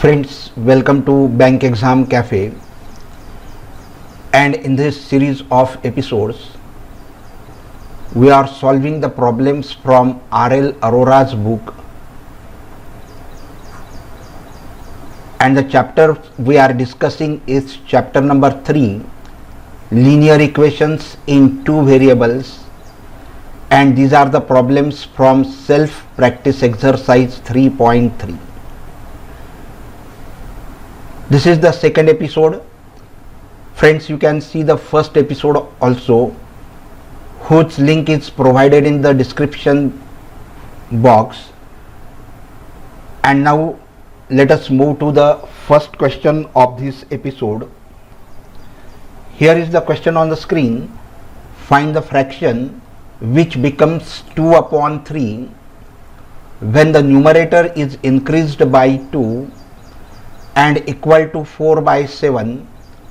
Friends, welcome to Bank Exam Cafe, and in this series of episodes we are solving the problems from R.L. Arora's book, and the chapter we are discussing is chapter number 3, linear equations in two variables, and these are the problems from self practice exercise 3.3. This is the second episode. Friends, you can see the first episode also, whose link is provided in the description box. And now let us move to the first question of this episode. Here is the question on the screen. Find the fraction which becomes 2 upon 3 when the numerator is increased by 2 and equal to 4 by 7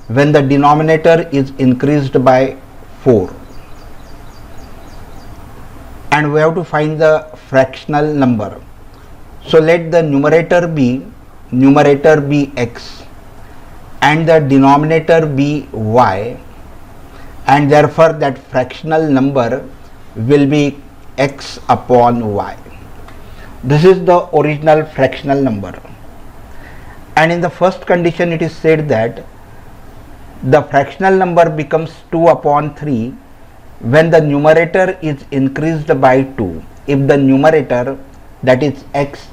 when the denominator is increased by 4. And we have to find the fractional number. So let the numerator be x and the denominator be y, and therefore that fractional number will be x upon y. This is the original fractional number. And in the first condition it is said that the fractional number becomes 2 upon 3 when the numerator is increased by 2. If the numerator, that is x,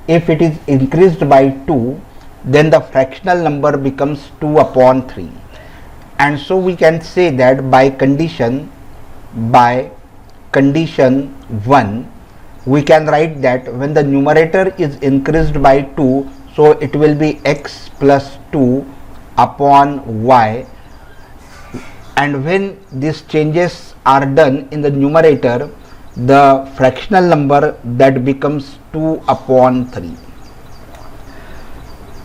if it is increased by 2, then the fractional number becomes 2 upon 3. And so we can say that by condition 1, we can write that when the numerator is increased by 2, so it will be x plus 2 upon y, and when these changes are done in the numerator, the fractional number that becomes 2 upon 3.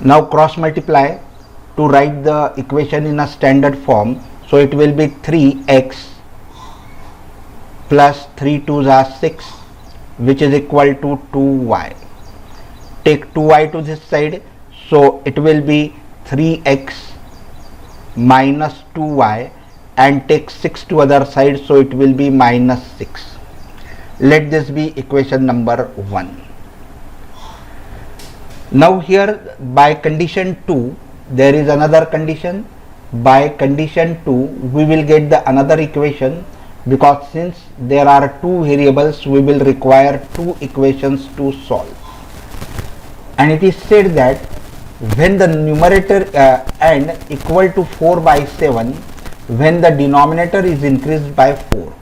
Now cross multiply to write the equation in a standard form. So it will be 3x plus 3 2s are 6, which is equal to 2y. Take 2y to this side, so it will be 3x minus 2y, and take 6 to other side, so it will be minus 6. Let this be equation number 1. Now here by condition 2 there is another condition. By condition 2 we will get the another equation, because since there are two variables we will require two equations to solve. And it is said that when the numerator and equal to 4 by 7 when the denominator is increased by 4.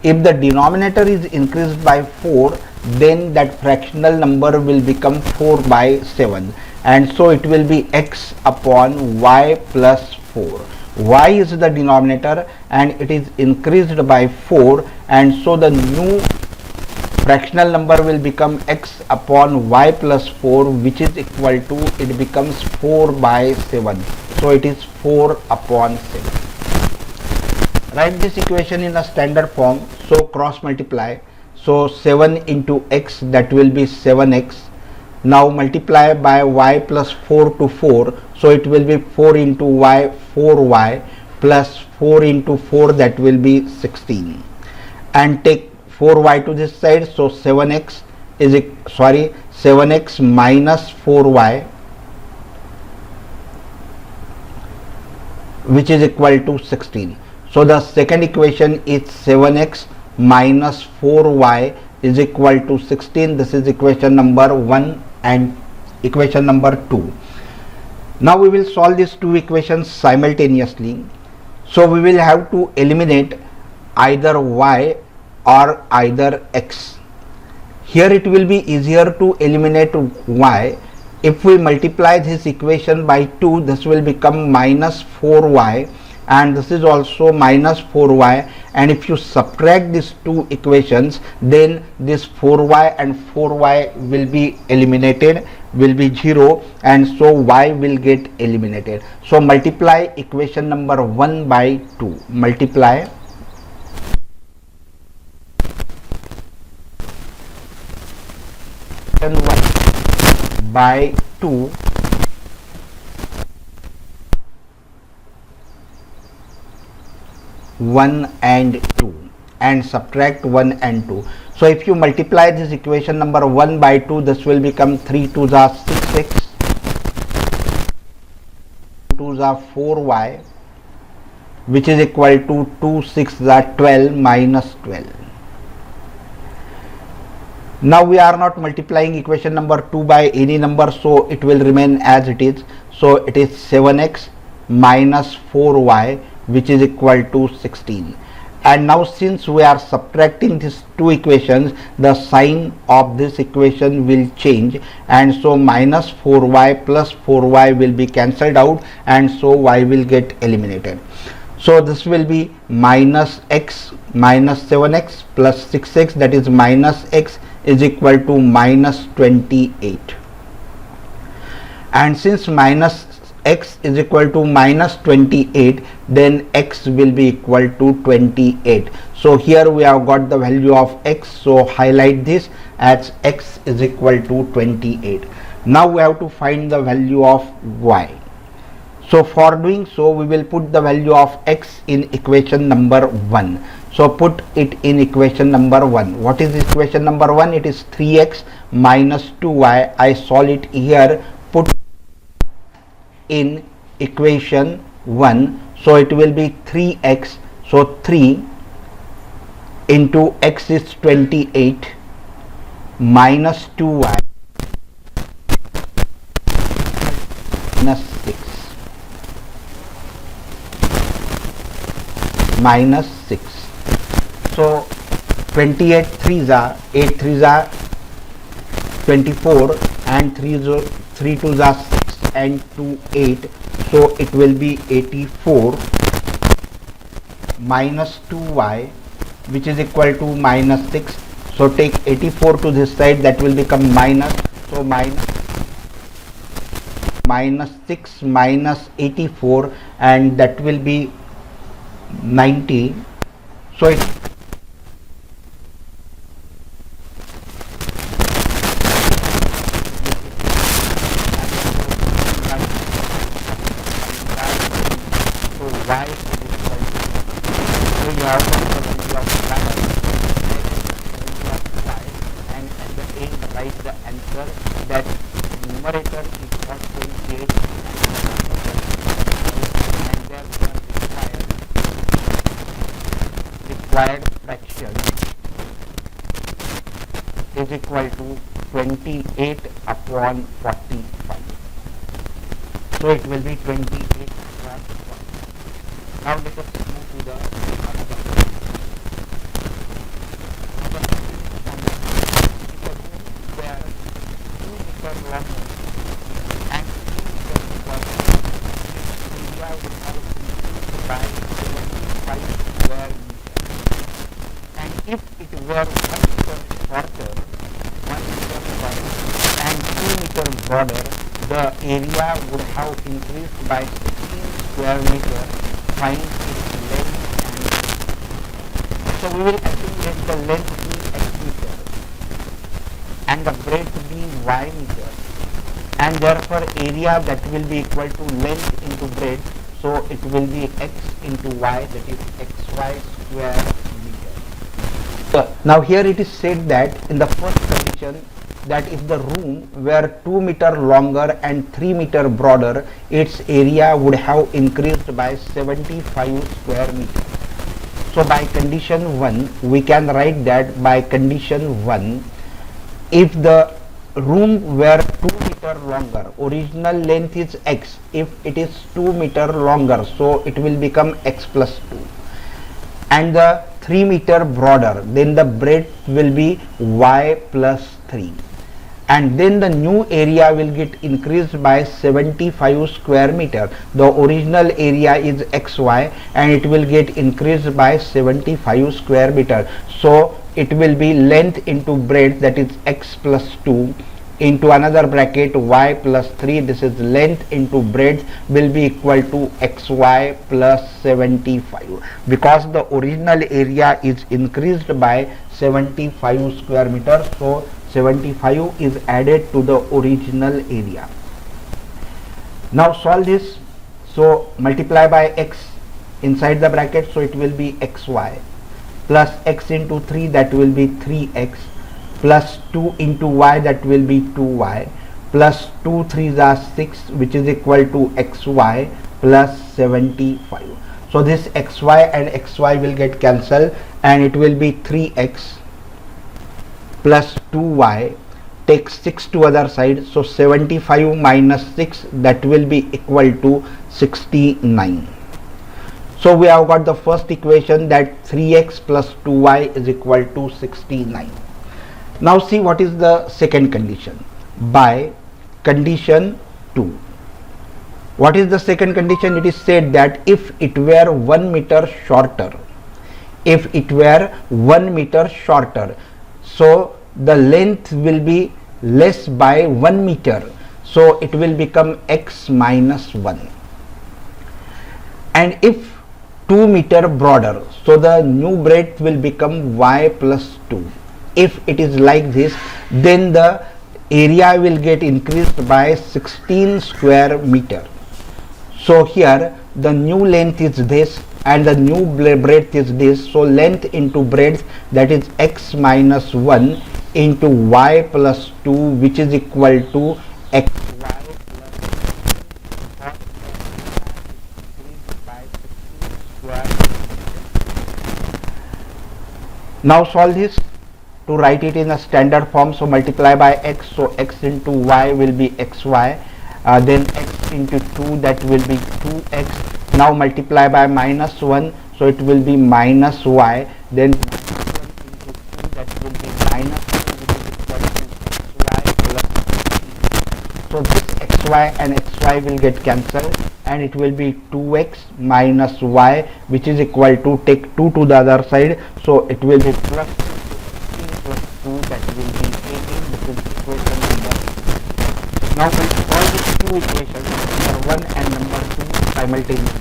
If the denominator is increased by 4, then that fractional number will become 4 by 7, and so it will be x upon y plus 4. Y is the denominator and it is increased by 4, and so the new fractional number will become x upon y plus 4, which is equal to, it becomes 4 by 7. So it is 4 upon 7. Write this equation in a standard form. So cross multiply. So 7 into x, that will be 7x. Now multiply by y plus 4 to 4. So it will be 4 into y, 4y plus 4 into 4, that will be 16. And take 4y to this side, so 7x minus 4y, which is equal to 16. So the second equation is 7x minus 4y is equal to 16. This is equation number 1 and equation number 2. Now we will solve these two equations simultaneously. So we will have to eliminate either y or either x. Here it will be easier to eliminate y. If we multiply this equation by 2, this will become minus 4y, and this is also minus 4y, and if you subtract these two equations, then this 4y and 4y will be eliminated, will be 0, and so y will get eliminated. So multiply equation number 1 by 2. Multiply by 2 1 and 2 and subtract 1 and 2. So if you multiply this equation number 1 by 2, this will become 3 2s are 6x, 2s are 4y, which is equal to 2 6s are 12 minus 12. Now we are not multiplying equation number 2 by any number, so it will remain as it is. So it is 7x minus 4y, which is equal to 16. And now since we are subtracting these two equations, the sign of this equation will change, and so minus 4y plus 4y will be cancelled out, and so y will get eliminated. So this will be minus x minus 7x plus 6x, that is minus x is equal to minus 28. And since minus x is equal to minus 28, then x will be equal to 28. So here we have got the value of x, so highlight this as x is equal to 28. Now we have to find the value of y. So for doing so, we will put the value of x in equation number 1. So put it in equation number 1. What is equation number 1? It is 3x minus 2y. I solve it here. Put in equation 1. So it will be 3x. So 3 into x is 28 minus 2y minus 6 minus 6. So 28 3s are 8 3s are 24 and 3 2s are 6 and 2 8. So it will be 84 minus 2y, which is equal to minus 6. So take 84 to this side, that will become minus. So minus 6 minus 84, and that will be 90. So it y is equal to, so you have got the value of y, and at the end write the answer that numerator is not 28 and therefore required fraction is equal to 28 upon 45. So it will be 28 upon 45. Now let us move to the another one. Where 2 meter long and 3 meter broad area will have by 75 square meter. And if it were 1 meter shorter, 1 meter shorter and 2 meter broader, the area would have increased by 16 square meter. Find its length and breadth. So we will assume let the length be x meter and the breadth be y meter, and therefore area that will be equal to length into breadth. So it will be x into y, that is xy square meter. So now here it is said that in the first condition, that if the room were 2 meter longer and 3 meter broader, its area would have increased by 75 square meter. So by condition 1, we can write that by condition 1, if the room were 2 meter longer, original length is x, if it is 2 meter longer, so it will become x plus 2, and the 3 meter broader, then the breadth will be y plus 3. And then the new area will get increased by 75 square meter. The original area is xy and it will get increased by 75 square meter. So it will be length into breadth, that is x plus 2 into another bracket y plus 3. This is length into breadth will be equal to xy plus 75, because the original area is increased by 75 square meter. So 75 is added to the original area. Now solve this. So multiply by x inside the bracket, so it will be xy plus x into 3, that will be 3x, plus 2 into y, that will be 2y, plus 2 3s are 6, which is equal to xy plus 75. So this xy and xy will get cancelled and it will be 3x plus 2y, take 6 to other side, so 75 minus 6, that will be equal to 69. So we have got the first equation, that 3x plus 2y is equal to 69. Now see what is the second condition. By condition 2, what is the second condition? It is said that if it were 1 meter shorter, if it were 1 meter shorter, so the length will be less by 1 meter, so it will become x minus 1. And if 2 meter broader, so the new breadth will become y plus 2. If it is like this, then the area will get increased by 16 square meter. So here the new length is this and the new breadth is this, so length into breadth, that is x minus 1 into y plus 2, which is equal to xy plus now solve this to write it in a standard form. So multiply by x, so x into y will be xy, then x into 2, that will be 2x. Now multiply by minus 1, so it will be minus y, then minus 1 into 2, that will be minus 2, which is equal to xy plus 3. So this xy and xy will get cancelled and it will be 2x minus y, which is equal to, take 2 to the other side, so it will be plus 16 plus 2, that will be 18, which is equation number. Now we solve these two equations, number 1 and number 2 simultaneously.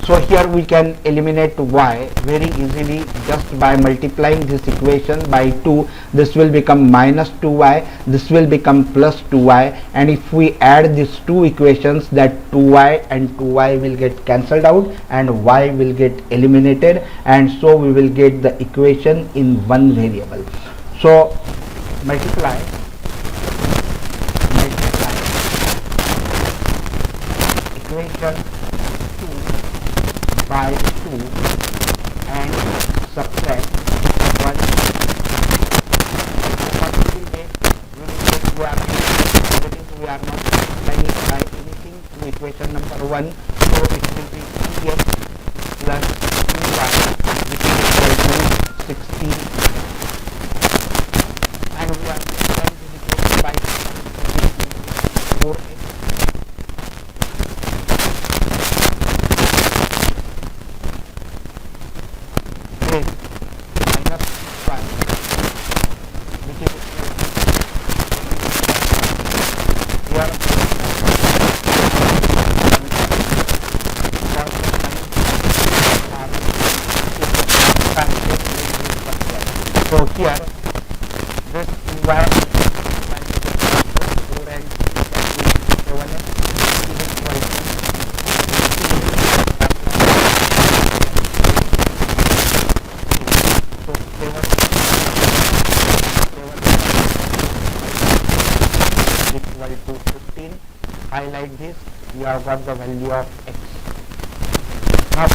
So here we can eliminate y very easily just by multiplying this equation by 2. This will become minus 2y, this will become plus 2y, and if we add these two equations, that 2y and 2y will get cancelled out and y will get eliminated, and so we will get the equation in one variable. So multiply equation by 2 and subtract 1. What we will get? We will get that is we are not multiplying it by anything to equation number 1, so it will be 3x plus 2y, which is equal to 16, and we are multiplying this equation by 4x. So here this y equal to 15. Highlight this, you have got the value of x. Now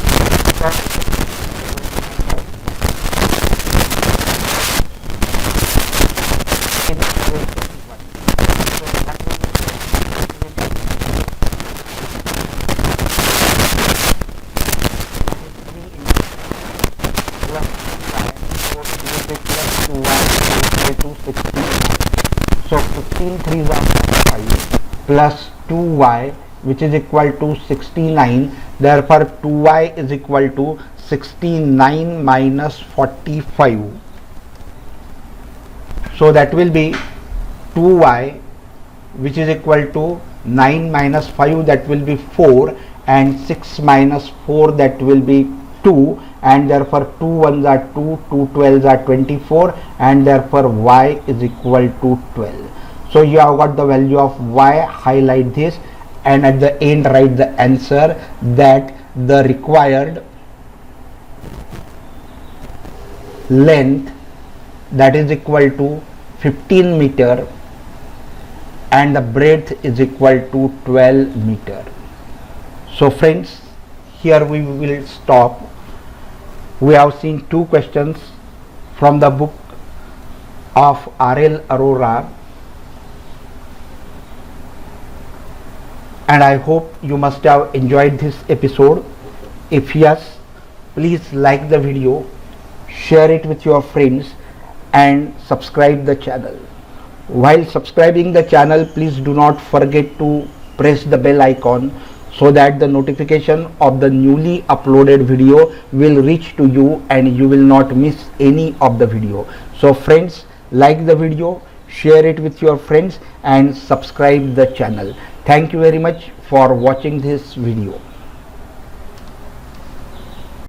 so 15 3s are 5 plus 2y, which is equal to 69. Therefore 2y is equal to 69 minus 45. So that will be 2y, which is equal to 9 minus 5, that will be 4, and 6 minus 4, that will be 2, and therefore 2 ones are 2, 2 12s are 24, and therefore y is equal to 12. So you have got the value of y, highlight this, and at the end write the answer, that the required length, that is equal to 15 meter, and the breadth is equal to 12 meter. So friends, here we will stop. We have seen two questions from the book of R.L. Arora, and I hope you must have enjoyed this episode. If yes, please like the video, share it with your friends, and subscribe the channel. While subscribing the channel, please do not forget to press the bell icon so that the notification of the newly uploaded video will reach to you and you will not miss any of the video. So friends, like the video, share it with your friends, and subscribe the channel. Thank you very much for watching this video.